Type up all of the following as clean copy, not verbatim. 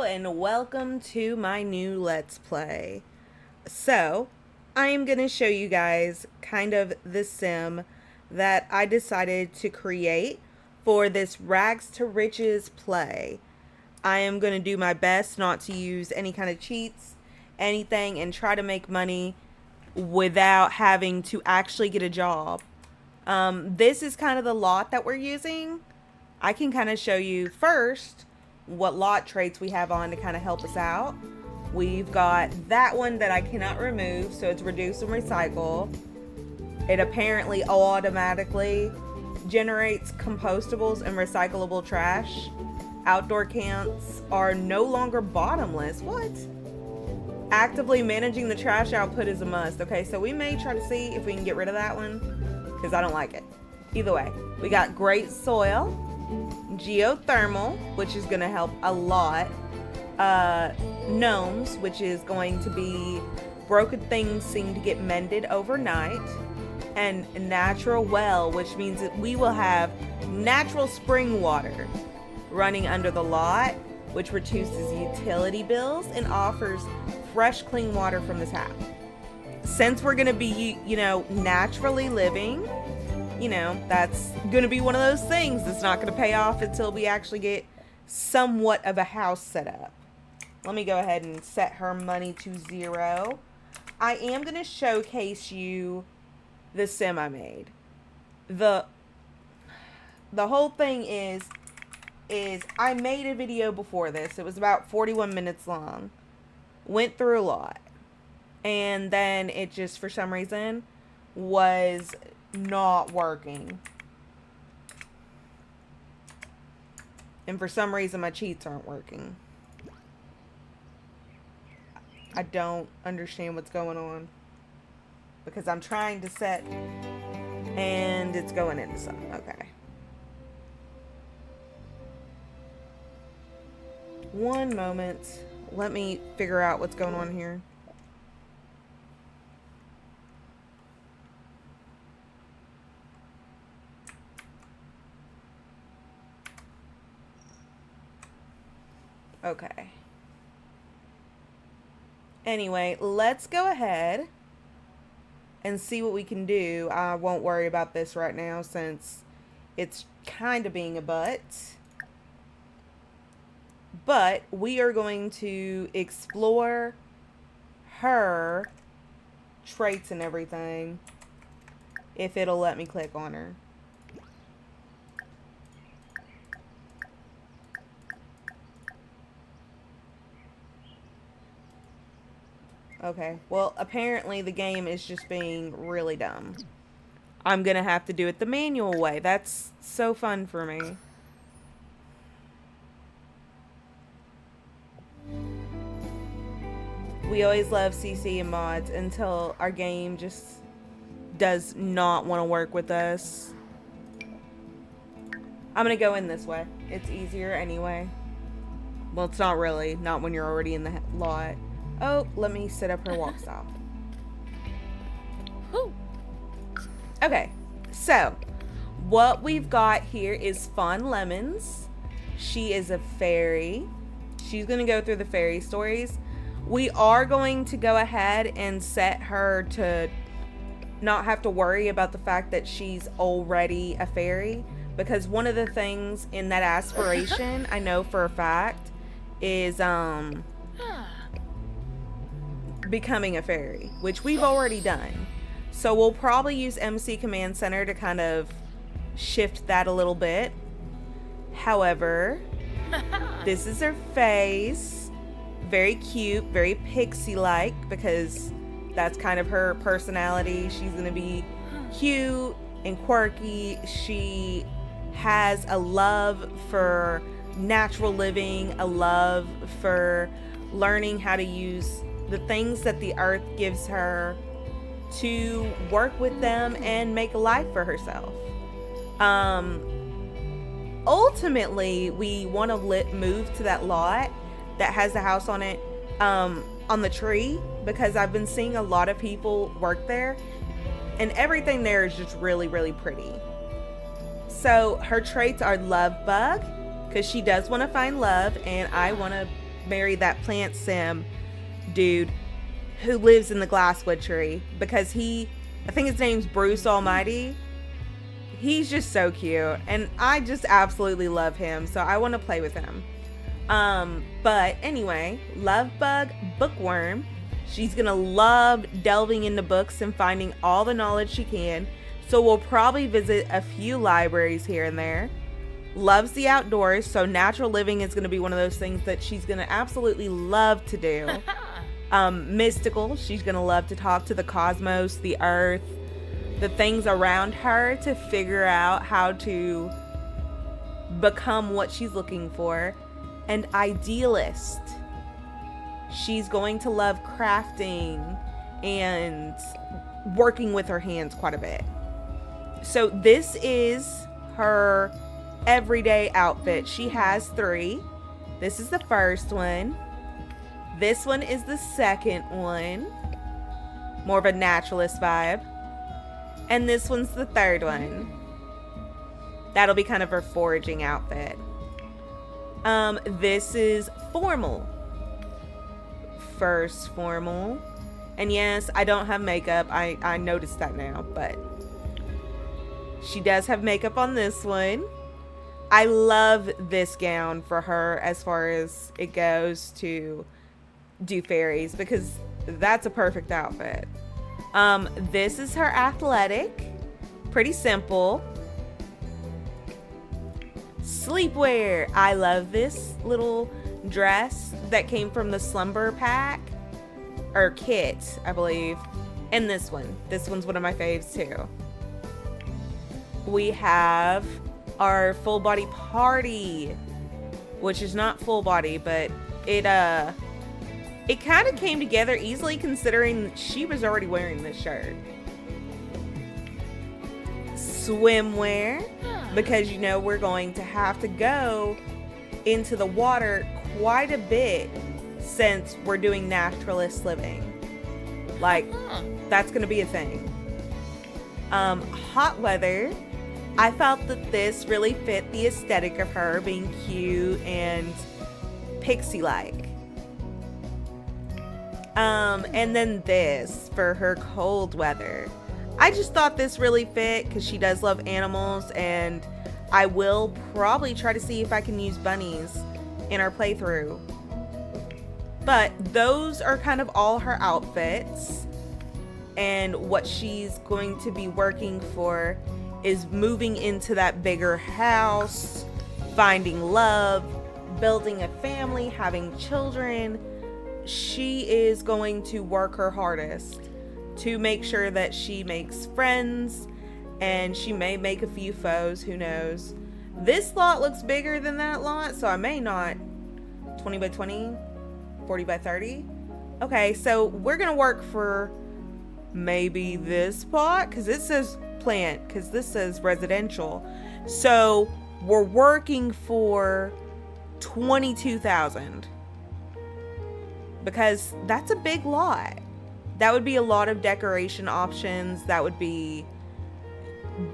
and welcome to my new Let's Play. So, I am going to show you guys kind of the sim that I decided to create for this Rags to Riches play. I am going to do my best not to use any kind of cheats, anything, and try to make money without having to actually get a job. This is kind of the lot that we're using. I can kind of show you first what lot traits we have on to kind of help us out. We've got that one that I cannot remove, so it's reduce and recycle. It apparently automatically generates compostables and recyclable trash. Outdoor camps are no longer bottomless. What? Actively managing the trash output is a must. Okay, so we may try to see if we can get rid of that one, because I don't like it. Either way, we got great soil, geothermal, which is going to help a lot, gnomes, which is going to be broken things seem to get mended overnight, and natural well, which means that we will have natural spring water running under the lot, which reduces utility bills and offers fresh, clean water from the tap. Since we're going to be, naturally living, that's going to be one of those things that's not going to pay off until we actually get somewhat of a house set up. Let me go ahead and set her money to 0. I am going to showcase you the sim I made. The whole thing is I made a video before this. It was about 41 minutes long. Went through a lot. And then it just, for some reason, was not working. And for some reason, my cheats aren't working. I don't understand what's going on. Because I'm trying to set, and it's going into something. Okay. One moment. Let me figure out what's going on here. Okay. Anyway, let's go ahead and see what we can do. I won't worry about this right now since it's kind of being a butt. But we are going to explore her traits and everything if it'll let me click on her. Okay, well, apparently the game is just being really dumb. I'm gonna have to do it the manual way. That's so fun for me. We always love CC and mods until our game just does not want to work with us. I'm gonna go in this way. It's easier anyway. Well, it's not really. Not when you're already in the lot. Oh, let me set up her walk stop. Okay, so what we've got here is Fawn Lemons. She is a fairy. She's going to go through the fairy stories. We are going to go ahead and set her to not have to worry about the fact that she's already a fairy, because one of the things in that aspiration, I know for a fact, is becoming a fairy, which we've already done. So we'll probably use MC Command Center to kind of shift that a little bit. However, this is her face. Very cute, very pixie-like, because that's kind of her personality. She's gonna be cute and quirky. She has a love for natural living, a love for learning how to use the things that the earth gives her to work with them and make a life for herself. Ultimately, we want to move to that lot that has the house on it, on the tree, because I've been seeing a lot of people work there, and everything there is just really, really pretty. So her traits are love bug, because she does want to find love, and I want to marry that plant sim dude who lives in the glass witchery, because I think his name's Bruce Almighty. He's just so cute, and I just absolutely love him, so I want to play with him. But anyway, Love Bug Bookworm. She's gonna love delving into books and finding all the knowledge she can, so we'll probably visit a few libraries here and there. Loves the outdoors, so natural living is gonna be one of those things that she's gonna absolutely love to do. Mystical, she's gonna love to talk to the cosmos, the earth, the things around her, to figure out how to become what she's looking for. And idealist, she's going to love crafting and working with her hands quite a bit. So this is her everyday outfit. She has 3. This is the first one. This one is the second one. More of a naturalist vibe. And this one's the third one. That'll be kind of her foraging outfit. This is formal. First formal. And yes, I don't have makeup. I noticed that now, but she does have makeup on this one. I love this gown for her as far as it goes to do fairies, because that's a perfect outfit. This is her athletic. Pretty simple. Sleepwear. I love this little dress that came from the Slumber Pack. Or kit, I believe. And this one. This one's one of my faves too. We have our full body party. Which is not full body, but it kind of came together easily, considering she was already wearing this shirt. Swimwear, because you know we're going to have to go into the water quite a bit since we're doing naturalist living. Like, that's going to be a thing. Hot weather. I felt that this really fit the aesthetic of her being cute and pixie-like. And then this for her cold weather. I just thought this really fit because she does love animals, and I will probably try to see if I can use bunnies in our playthrough. But those are kind of all her outfits, and what she's going to be working for is moving into that bigger house, finding love, building a family, having children. She is going to work her hardest to make sure that she makes friends, and she may make a few foes, who knows. This lot looks bigger than that lot, so I may not. 20 by 20, 40 by 30. Okay, so we're gonna work for maybe this plot, because it says plant, because this says residential. So we're working for 22,000. Because that's a big lot. That would be a lot of decoration options. That would be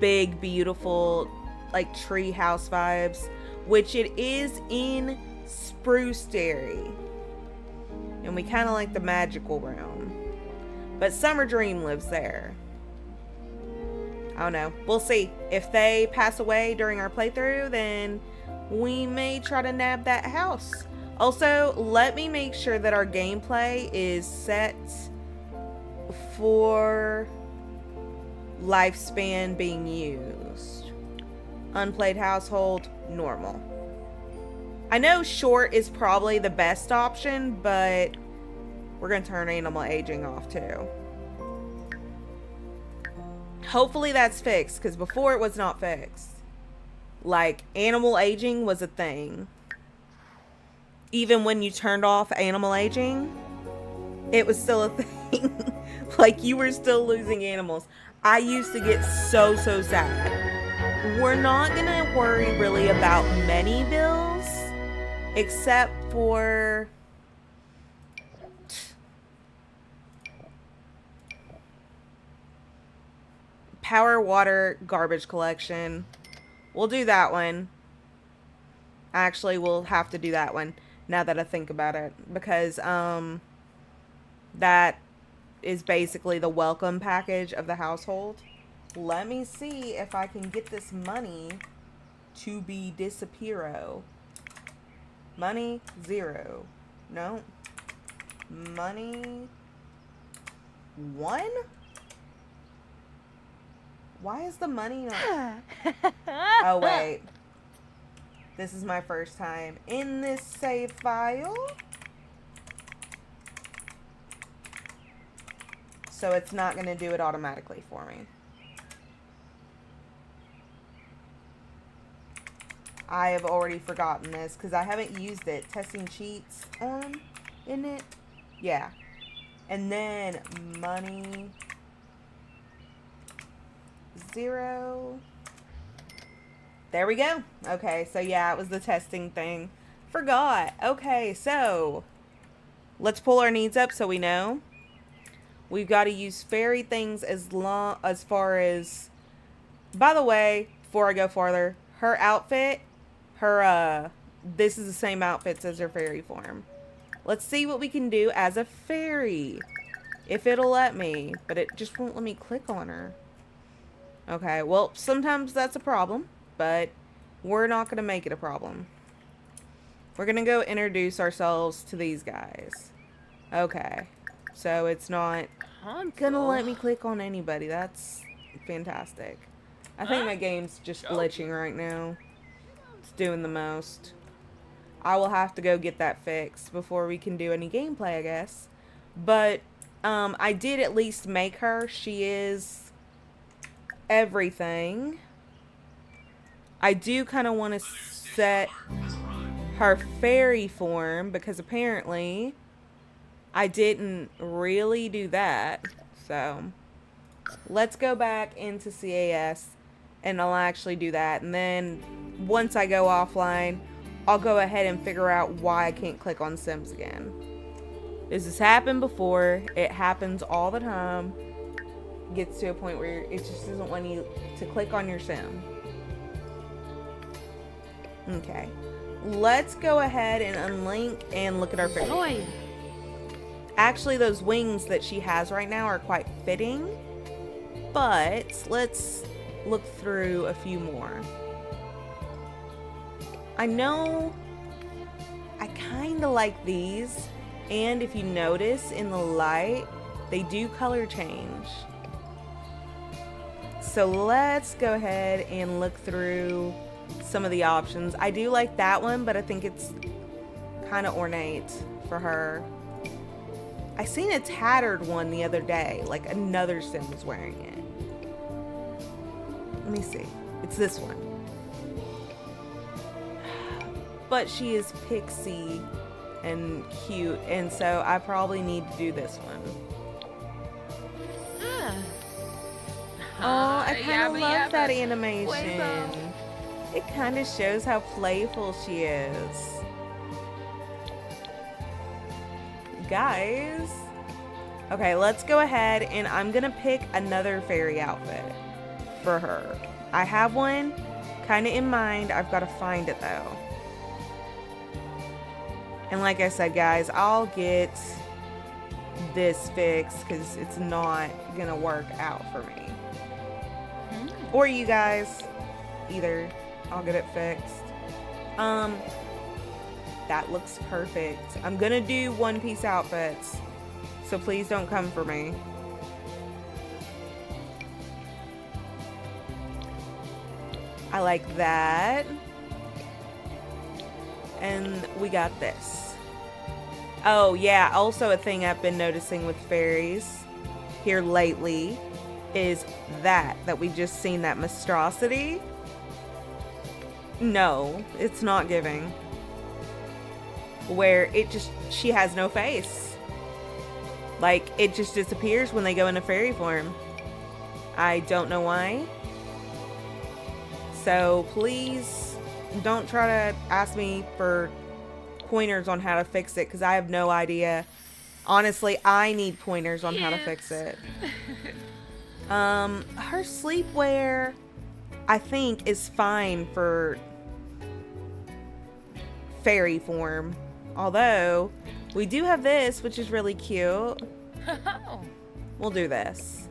big, beautiful, like tree house vibes, which it is in Spruce Dairy. And we kind of like the magical realm. But Summer Dream lives there. I don't know. We'll see. If they pass away during our playthrough, then we may try to nab that house. Also, let me make sure that our gameplay is set for lifespan being used. Unplayed household, normal. I know short is probably the best option, but we're going to turn animal aging off too. Hopefully that's fixed, because before it was not fixed. Like, animal aging was a thing. Even when you turned off animal aging, it was still a thing. Like, you were still losing animals. I used to get so sad. We're not gonna worry really about many bills, except for power, water, garbage collection. We'll do that one. Actually, we'll have to do that one now that I think about it, because that is basically the welcome package of the household. Let me see if I can get this money to be disappearo. Money 0. No. Money 1? Why is the money not... Oh, wait. This is my first time in this save file. So it's not going to do it automatically for me. I have already forgotten this because I haven't used it. Testing cheats on, isn't it? Yeah. And then money 0. There we go. Okay, so yeah, it was the testing thing. Forgot. Okay, so let's pull our needs up so we know. We've got to use fairy things as far as... By the way, before I go farther, her outfit, this is the same outfits as her fairy form. Let's see what we can do as a fairy. If it'll let me, but it just won't let me click on her. Okay, well, sometimes that's a problem, but we're not going to make it a problem. We're going to go introduce ourselves to these guys. Okay, so it's not going to let me click on anybody. That's fantastic. I think my game's just glitching right now. It's doing the most. I will have to go get that fixed before we can do any gameplay, I guess. But I did at least make her. She is everything. I do kind of want to set her fairy form because apparently I didn't really do that. So let's go back into CAS and I'll actually do that. And then once I go offline, I'll go ahead and figure out why I can't click on Sims again. This has happened before. It happens all the time. It gets to a point where it just doesn't want you to click on your sim. Okay. Let's go ahead and unlink and look at our fairy. Actually, those wings that she has right now are quite fitting. But let's look through a few more. I know I kind of like these, and if you notice in the light, they do color change. So let's go ahead and look through some of the options. I do like that one, but I think it's kind of ornate for her. I seen a tattered one the other day, like another sim was wearing it. Let me see. It's this one. But she is pixie and cute, and so I probably need to do this one. Oh, I kind of love that animation. It kind of shows how playful she is. Guys. Okay, let's go ahead and I'm going to pick another fairy outfit for her. I have one kind of in mind. I've got to find it though. And like I said, guys, I'll get this fixed because it's not going to work out for me. Or you guys. Either. I'll get it fixed. That looks perfect. I'm going to do one-piece outfits. So please don't come for me. I like that. And we got this. Oh, yeah. Also a thing I've been noticing with fairies here lately is that we've just seen, that monstrosity. No, it's not giving. Where she has no face. Like, it just disappears when they go into fairy form. I don't know why. So please don't try to ask me for pointers on how to fix it, because I have no idea. Honestly, I need pointers on how to fix it. Her sleepwear, I think, is fine for fairy form. Although, we do have this, which is really cute. We'll do this.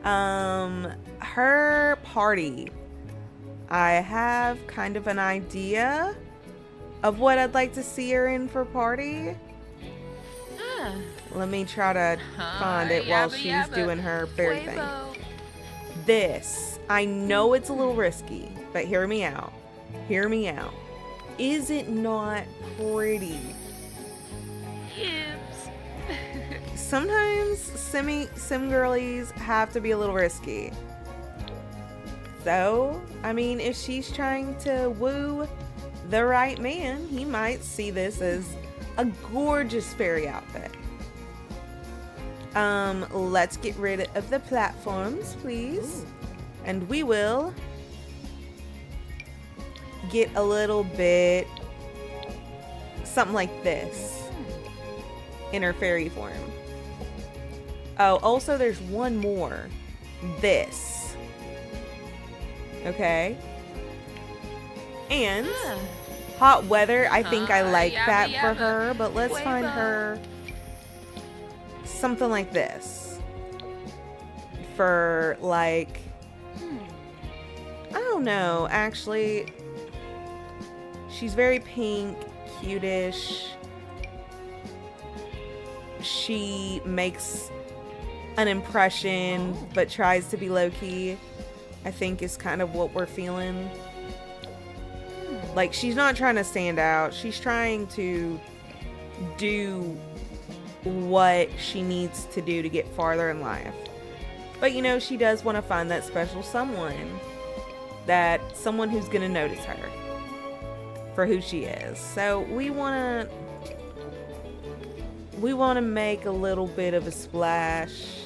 Her party. I have kind of an idea of what I'd like to see her in for party. Let me try to find it while she's doing her fairy thing. This, I know it's a little risky, but hear me out. Hear me out. Is it not pretty? Yips. Sometimes sim girlies have to be a little risky. So, I mean, if she's trying to woo the right man, he might see this as a gorgeous fairy outfit. Let's get rid of the platforms, please. Ooh. And we will get a little bit something like this in her fairy form. Oh, also there's one more. This. Okay. And hot weather, I think I like that for her, but let's find her something like this. For like, I don't know, actually. She's very pink, cutish. She makes an impression, but tries to be low-key. I think is kind of what we're feeling. Like, she's not trying to stand out. She's trying to do what she needs to do to get farther in life. But, you know, she does want to find that special someone. Someone who's going to notice her for who she is. So we want to make a little bit of a splash.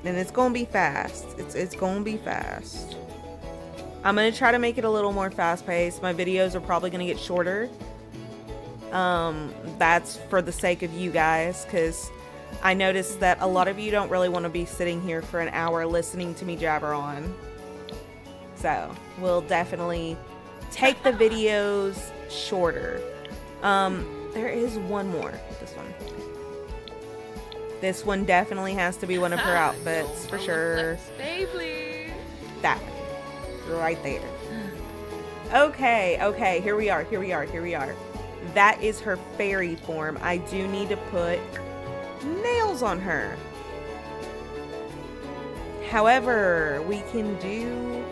And it's going to be fast. It's going to be fast. I'm going to try to make it a little more fast-paced. My videos are probably going to get shorter. That's for the sake of you guys, because I noticed that a lot of you don't really want to be sitting here for an hour listening to me jabber on. So, we'll definitely take the videos shorter. There is one more. This one. This one definitely has to be one of her outfits, for sure. That one. Right there. Okay, here we are. That is her fairy form. I do need to put nails on her. However, we can do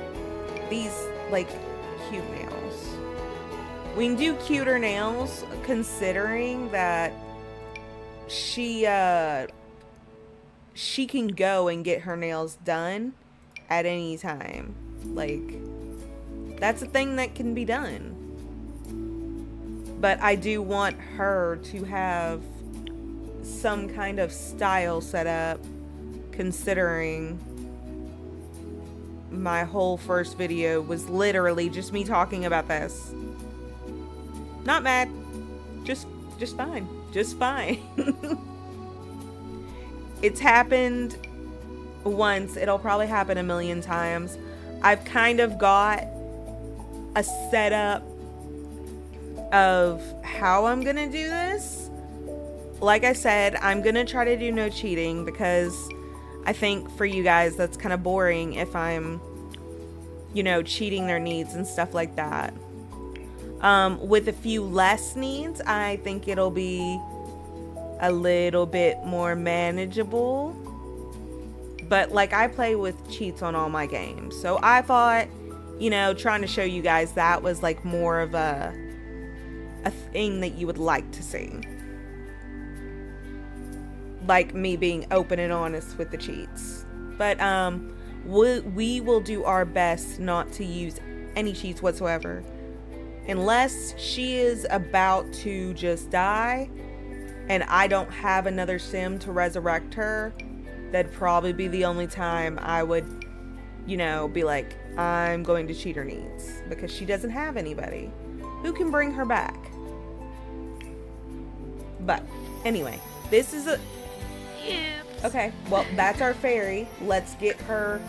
these, like, cute nails. We can do cuter nails, considering that she can go and get her nails done at any time. Like, that's a thing that can be done. But I do want her to have some kind of style set up, considering my whole first video was literally just me talking about this. Not mad. Just fine. Just fine. It's happened once. It'll probably happen a million times. I've kind of got a setup of how I'm gonna do this. Like I said, I'm gonna try to do no cheating, because I think for you guys that's kind of boring if I'm, you know, cheating their needs and stuff like that. With a few less needs, I think it'll be a little bit more manageable. But like, I play with cheats on all my games, so I thought, you know, trying to show you guys that was like more of a thing that you would like to see. Like me being open and honest with the cheats. But we will do our best not to use any cheats whatsoever. Unless she is about to just die and I don't have another sim to resurrect her, that'd probably be the only time I would, you know, be like, I'm going to cheat her needs. Because she doesn't have anybody who can bring her back. But anyway, this is a... Yips. Okay, well, that's our fairy. Let's get her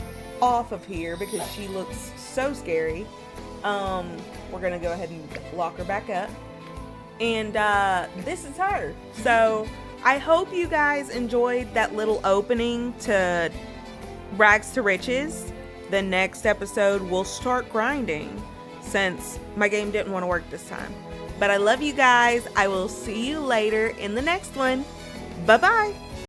off of here because she looks so scary. We're gonna go ahead and lock her back up. And this is her. So I hope you guys enjoyed that little opening to Rags to Riches. The next episode we'll start grinding since my game didn't want to work this time. But I love you guys. I will see you later in the next one. Bye-bye.